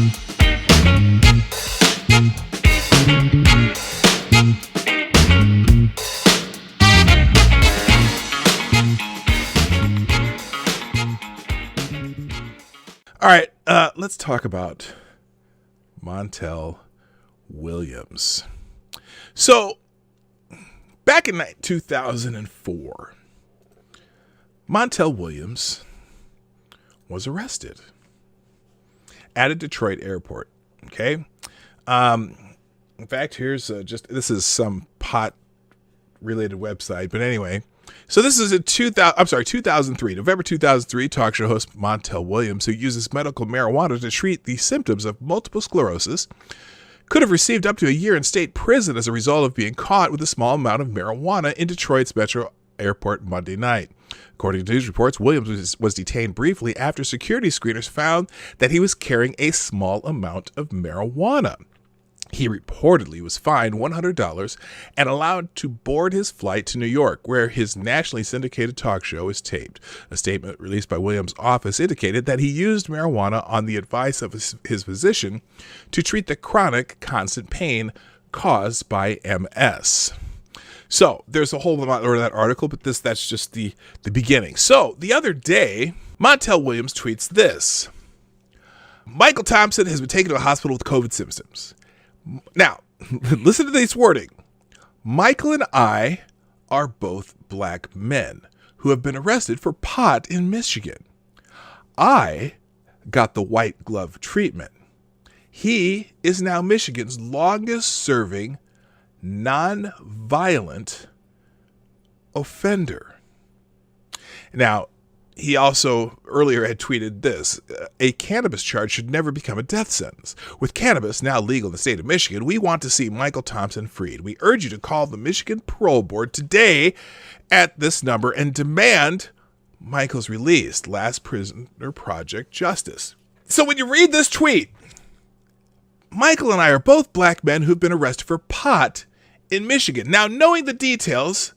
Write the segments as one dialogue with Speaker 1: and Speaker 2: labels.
Speaker 1: All right, let's talk about Montel Williams. So, back in 2004, Montel Williams was arrested at a Detroit airport. Okay, in fact, here's this is some pot-related website, but anyway. So this is 2003, November 2003, talk show host Montel Williams, who uses medical marijuana to treat the symptoms of multiple sclerosis, could have received up to a year in state prison as a result of being caught with a small amount of marijuana in Detroit's Metro Airport Monday night. According to news reports, Williams was detained briefly after security screeners found that he was carrying a small amount of marijuana. He reportedly was fined $100 and allowed to board his flight to New York, where his nationally syndicated talk show is taped. A statement released by Williams' office indicated that he used marijuana on the advice of his physician to treat the chronic constant pain caused by MS. So there's a whole lot more of that article, but that's just the beginning. So the other day, Montel Williams tweets this. Michael Thompson has been taken to the hospital with COVID symptoms. Now, listen to this wording. Michael and I are both black men who have been arrested for pot in Michigan. I got the white glove treatment. He is now Michigan's longest serving non-violent offender. Now, he also earlier had tweeted this. A cannabis charge should never become a death sentence. With cannabis now legal in the state of Michigan, we want to see Michael Thompson freed. We urge you to call the Michigan Parole Board today at this number and demand Michael's release. Last Prisoner Project Justice. So when you read this tweet, Michael and I are both black men who've been arrested for pot in Michigan. Now, knowing the details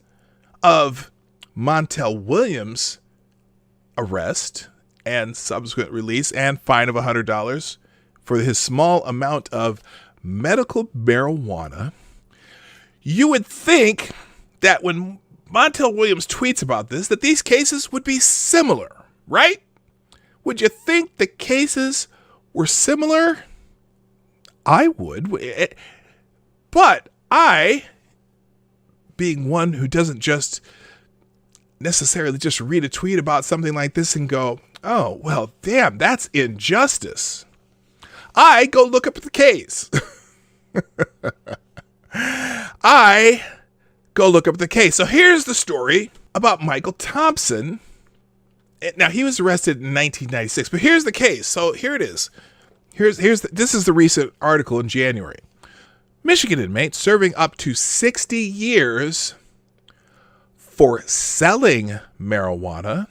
Speaker 1: of Montel Williams' arrest and subsequent release and fine of $100 for his small amount of medical marijuana, you would think that when Montel Williams tweets about this, that these cases would be similar, right? Would you think the cases were similar? I would. But I, being one who doesn't just necessarily just read a tweet about something like this and go, oh, well, damn, that's injustice. I go look up the case. I go look up the case. So here's the story about Michael Thompson. Now, he was arrested in 1996, but here's the case. So here it is. This is the recent article in January. Michigan inmate serving up to 60 years for selling marijuana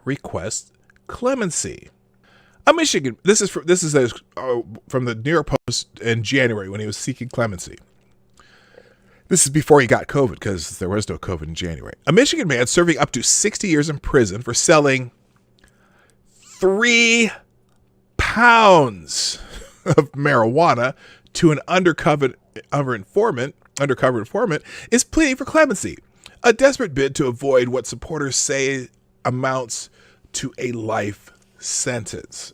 Speaker 1: requests clemency. This is from the New York Post in January when he was seeking clemency. This is before he got COVID because there was no COVID in January. A Michigan man serving up to 60 years in prison for selling 3 pounds of marijuana to an undercover informant is pleading for clemency. A desperate bid to avoid what supporters say amounts to a life sentence.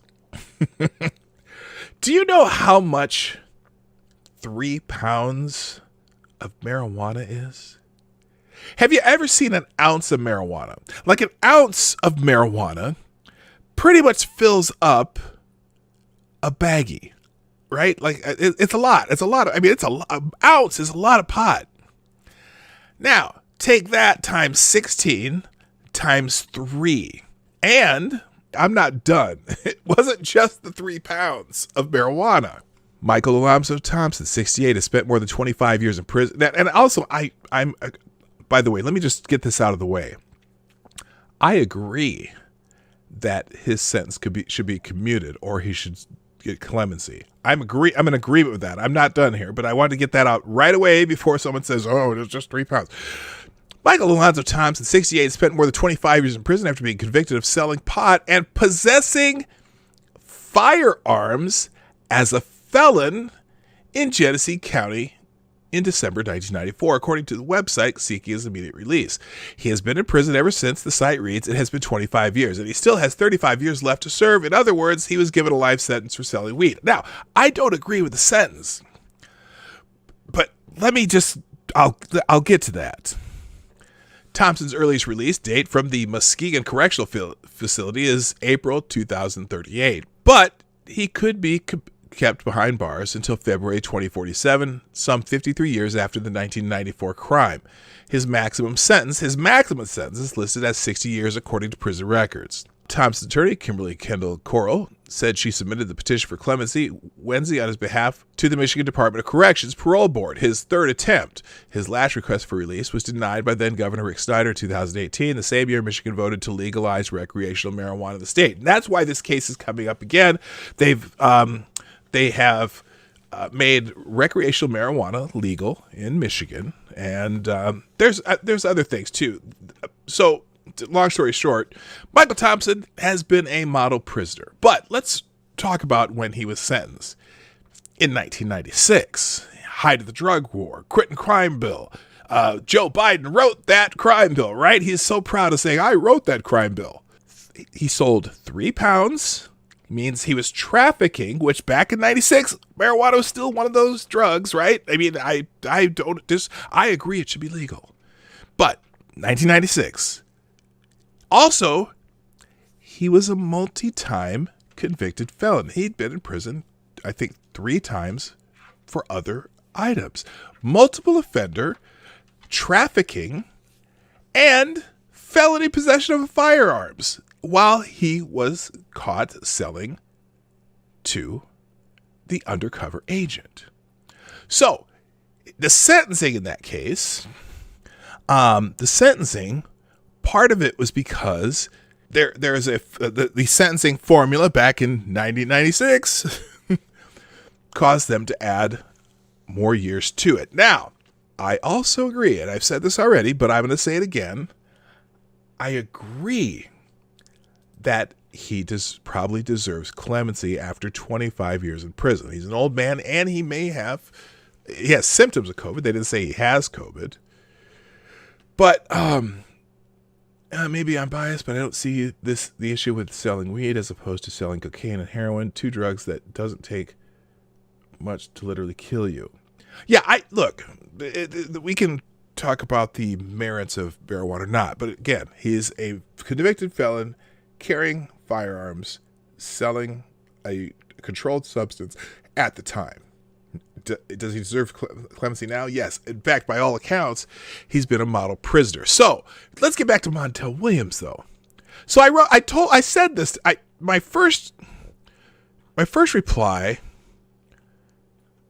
Speaker 1: Do you know how much 3 pounds of marijuana is? Have you ever seen an ounce of marijuana? Like an ounce of marijuana pretty much fills up a baggie, right? Like it's a lot. An ounce is a lot of pot. Now, take that times 16 times 3. And I'm not done. It wasn't just the 3 pounds of marijuana. Michael Alonzo Thompson, 68, has spent more than 25 years in prison. And also, I'm by the way, let me just get this out of the way. I agree that his sentence should be commuted or he should get clemency. I'm in agreement with that. I'm not done here, but I wanted to get that out right away before someone says, oh, it's just 3 pounds. Michael Alonzo Thompson, 68, spent more than 25 years in prison after being convicted of selling pot and possessing firearms as a felon in Genesee County in December 1994, according to the website seeking his immediate release. He has been in prison ever since. The site reads, it has been 25 years, and he still has 35 years left to serve. In other words, he was given a life sentence for selling weed. Now, I don't agree with the sentence, but let me just, I'll get to that. Thompson's earliest release date from the Muskegon Correctional Facility is April 2038, but he could be kept behind bars until February 2047, some 53 years after the 1994 crime. His maximum sentence is listed as 60 years according to prison records. Thompson's attorney, Kimberly Kendall Corral, said she submitted the petition for clemency Wednesday on his behalf to the Michigan Department of Corrections Parole Board, his third attempt. His last request for release was denied by then-Governor Rick Snyder in 2018, the same year Michigan voted to legalize recreational marijuana in the state. And that's why this case is coming up again. They have made recreational marijuana legal in Michigan, and there's other things too. So, long story short, Michael Thompson has been a model prisoner. But let's talk about when he was sentenced. In 1996, height of the drug war, quit and crime bill. Joe Biden wrote that crime bill, right? He's so proud of saying, I wrote that crime bill. He sold 3 pounds. Means he was trafficking, which back in 96, marijuana was still one of those drugs, right? I mean, I agree it should be legal. But 1996. Also, he was a multi-time convicted felon. He'd been in prison, I think, 3 times for other items. Multiple offender, trafficking, and felony possession of firearms while he was caught selling to the undercover agent. So, the sentencing in that case, part of it was because there's the sentencing formula back in 1996 caused them to add more years to it. Now, I also agree, and I've said this already, but I'm going to say it again. I agree that he probably deserves clemency after 25 years in prison. He's an old man, and he has symptoms of COVID. They didn't say he has COVID. But maybe I'm biased, but I don't see the issue with selling weed as opposed to selling cocaine and heroin, 2 drugs that doesn't take much to literally kill you. Yeah, we can talk about the merits of marijuana or not, but again, he's a convicted felon carrying firearms, selling a controlled substance at the time. Does he deserve clemency now? Yes. In fact, by all accounts, he's been a model prisoner. So let's get back to Montel Williams, though. So I said this. My first reply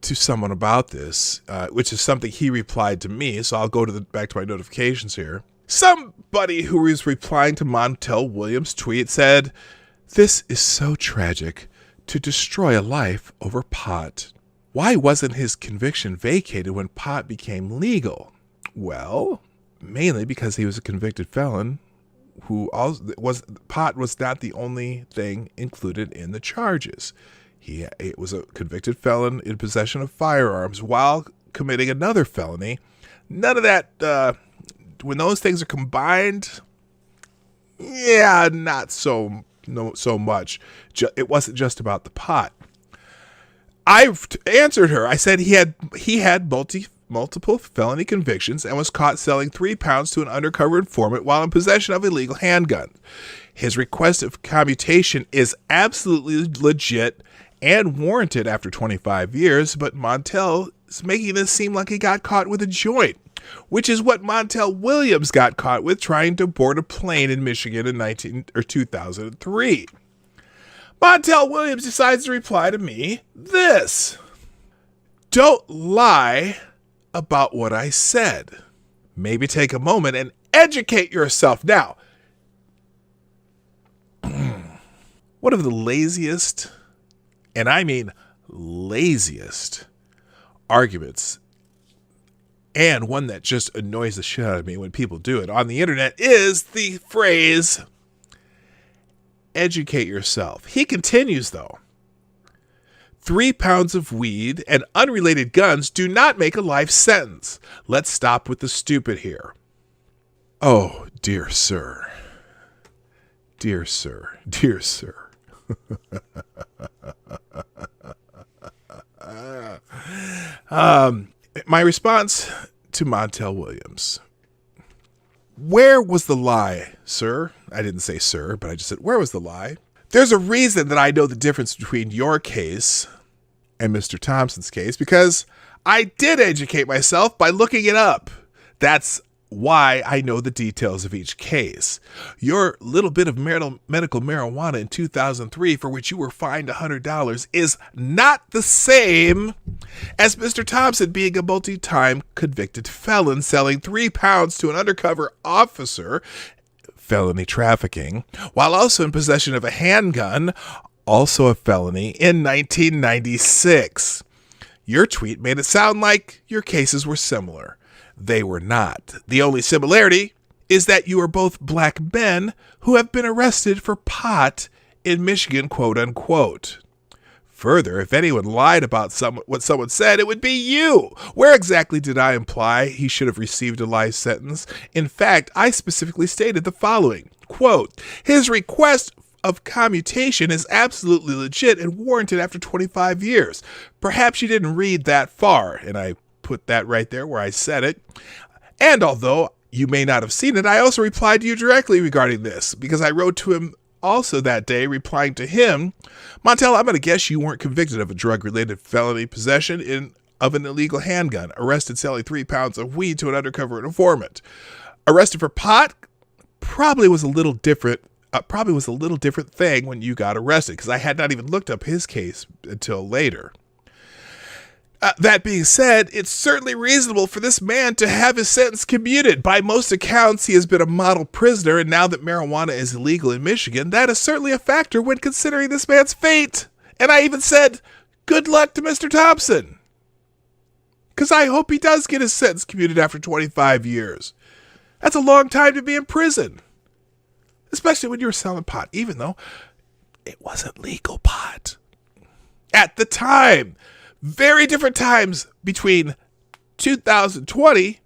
Speaker 1: to someone about this, which is something he replied to me. So I'll go back to my notifications here. Somebody who was replying to Montel Williams' tweet said, "This is so tragic to destroy a life over pot. Why wasn't his conviction vacated when pot became legal?" Well, mainly because he was a convicted felon pot was not the only thing included in the charges. It was a convicted felon in possession of firearms while committing another felony. None of that, when those things are combined, not so much. It wasn't just about the pot. I've answered her. I said he had multiple felony convictions and was caught selling 3 pounds to an undercover informant while in possession of a illegal handgun. His request of commutation is absolutely legit and warranted after 25 years, but Montel is making this seem like he got caught with a joint, which is what Montel Williams got caught with trying to board a plane in Michigan in 2003. Montel Williams decides to reply to me this: "Don't lie about what I said. Maybe take a moment and educate yourself." Now, one of the laziest, and I mean laziest, arguments, and one that just annoys the shit out of me when people do it on the internet, is the phrase, educate yourself. He continues, though. 3 pounds of weed and unrelated guns do not make a life sentence. Let's stop with the stupid here. Oh, dear sir. Dear sir. Dear sir. My response to Montel Williams. Where was the lie, sir? I didn't say sir, but I just said, where was the lie? There's a reason that I know the difference between your case and Mr. Thompson's case, because I did educate myself by looking it up. That's why I know the details of each case. Your little bit of medical marijuana in 2003 for which you were fined $100 is not the same as Mr. Thompson being a multi-time convicted felon selling 3 pounds to an undercover officer, felony trafficking, while also in possession of a handgun, also a felony, in 1996. Your tweet made it sound like your cases were similar. They were not. The only similarity is that you are both black men who have been arrested for pot in Michigan, quote unquote. Further, if anyone lied about what someone said, it would be you. Where exactly did I imply he should have received a life sentence? In fact, I specifically stated the following, quote, his request of commutation is absolutely legit and warranted after 25 years. Perhaps you didn't read that far, and I put that right there where I said it. And although you may not have seen it, I also replied to you directly regarding this, because I wrote to him also that day, replying to him, Montel, I'm going to guess you weren't convicted of a drug-related felony possession of an illegal handgun, arrested selling 3 pounds of weed to an undercover informant. Arrested for pot probably was a little different thing when you got arrested, because I had not even looked up his case until later. That being said, it's certainly reasonable for this man to have his sentence commuted. By most accounts, he has been a model prisoner, and now that marijuana is illegal in Michigan, that is certainly a factor when considering this man's fate. And I even said, good luck to Mr. Thompson, because I hope he does get his sentence commuted after 25 years. That's a long time to be in prison, especially when you were selling pot, even though it wasn't legal pot at the time. Very different times between 2020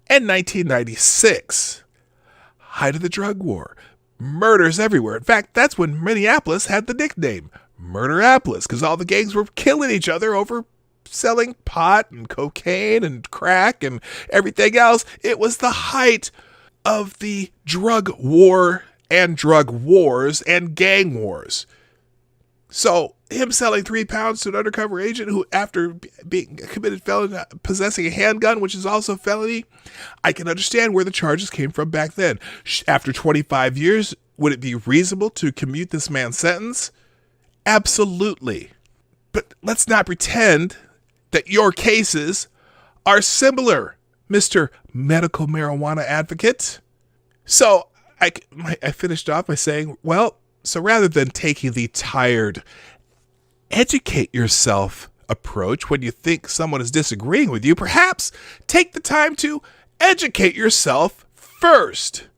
Speaker 1: and 1996. Height of the drug war. Murders everywhere. In fact, that's when Minneapolis had the nickname Murderapolis, because all the gangs were killing each other over selling pot and cocaine and crack and everything else. It was the height of the drug war and drug wars and gang wars. So him selling 3 pounds to an undercover agent who, after being a committed felon, possessing a handgun, which is also a felony, I can understand where the charges came from back then. After 25 years, would it be reasonable to commute this man's sentence? Absolutely. But let's not pretend that your cases are similar, Mr. Medical Marijuana Advocate. So I finished off by saying, well, so rather than taking the tired, educate yourself approach when you think someone is disagreeing with you, perhaps take the time to educate yourself first.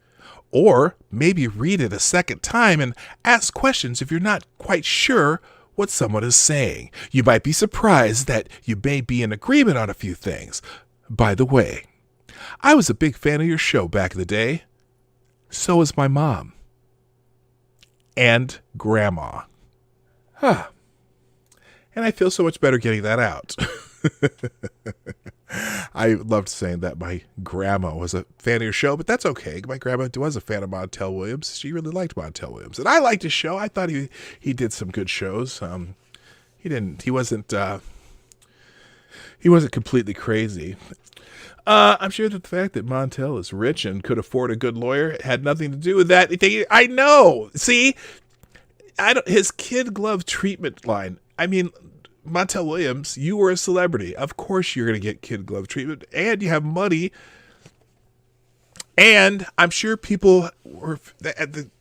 Speaker 1: Or maybe read it a second time and ask questions if you're not quite sure what someone is saying. You might be surprised that you may be in agreement on a few things. By the way, I was a big fan of your show back in the day. So was my mom. And grandma. Huh. And I feel so much better getting that out. I loved saying that my grandma was a fan of your show, but that's okay. My grandma was a fan of Montel Williams. She really liked Montel Williams. And I liked his show. I thought he did some good shows. He wasn't completely crazy. I'm sure that the fact that Montel is rich and could afford a good lawyer had nothing to do with that. I know. See, his kid glove treatment line. I mean, Montel Williams, you were a celebrity. Of course you're going to get kid glove treatment, and you have money. And I'm sure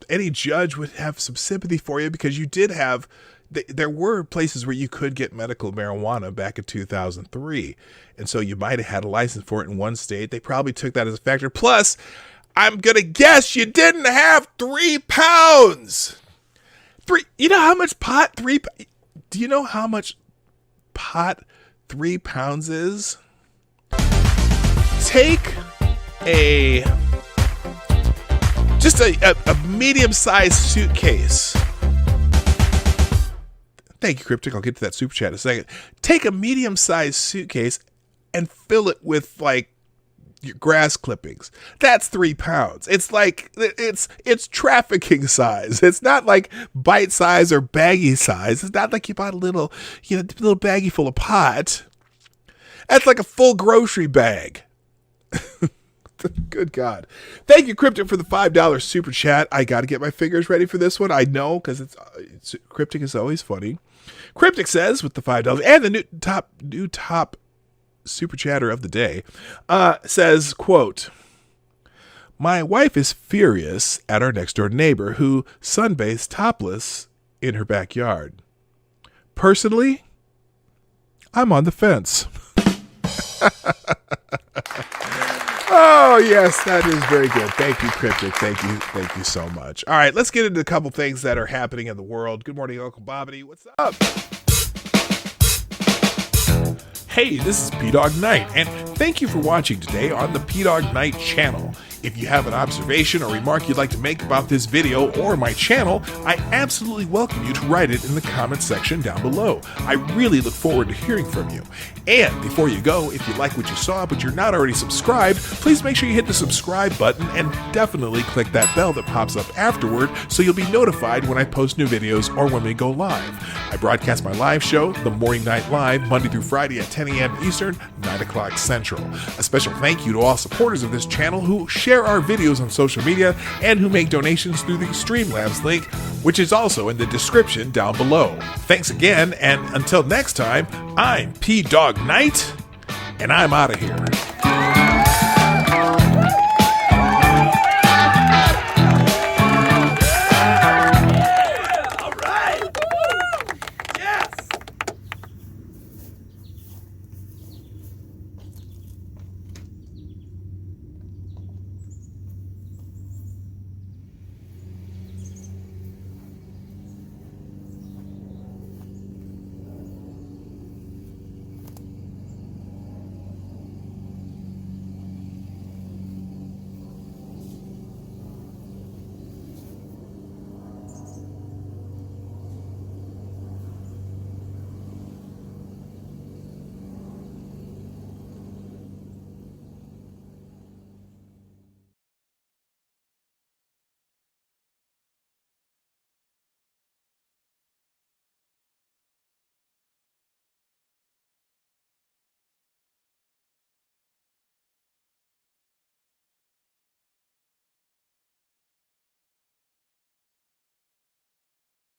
Speaker 1: any judge would have some sympathy for you, because you did have, there were places where you could get medical marijuana back in 2003. And so you might have had a license for it in one state. They probably took that as a factor. Plus, I'm going to guess you didn't have 3 pounds. You know how much pot? Do you know how much pot 3 pounds is? Take a medium-sized suitcase. Thank you, Cryptic. I'll get to that super chat in a second. Take a medium-sized suitcase and fill it with like your grass clippings. That's 3 pounds. It's like it's trafficking size. It's not like bite size or baggy size. It's not like you bought a little baggie full of pot. That's like a full grocery bag. Good God. Thank you, Cryptic, for the $5 super chat. I got to get my fingers ready for this one. I know, because it's Cryptic is always funny. Cryptic says, with the $5 and the new top super chatter of the day, says, quote, "My wife is furious at our next door neighbor who sunbathes topless in her backyard. Personally, I'm on the fence." Oh, yes, that is very good. Thank you, Cryptic. Thank you so much. All right, let's get into a couple things that are happening in the world. Good morning, Uncle Bobbity. What's up? Hey, this is PDawgKnight, and thank you for watching today on the PDawgKnight channel. If you have an observation or remark you'd like to make about this video or my channel, I absolutely welcome you to write it in the comments section down below. I really look forward to hearing from you. And before you go, if you like what you saw but you're not already subscribed, please make sure you hit the subscribe button and definitely click that bell that pops up afterward so you'll be notified when I post new videos or when we go live. I broadcast my live show, The Morning Night Live, Monday through Friday at 10 a.m. Eastern, 9 o'clock Central. A special thank you to all supporters of this channel who share our videos on social media and who make donations through the Streamlabs link, which is also in the description down below. Thanks again, and until next time, I'm PDawgKnight, and I'm out of here.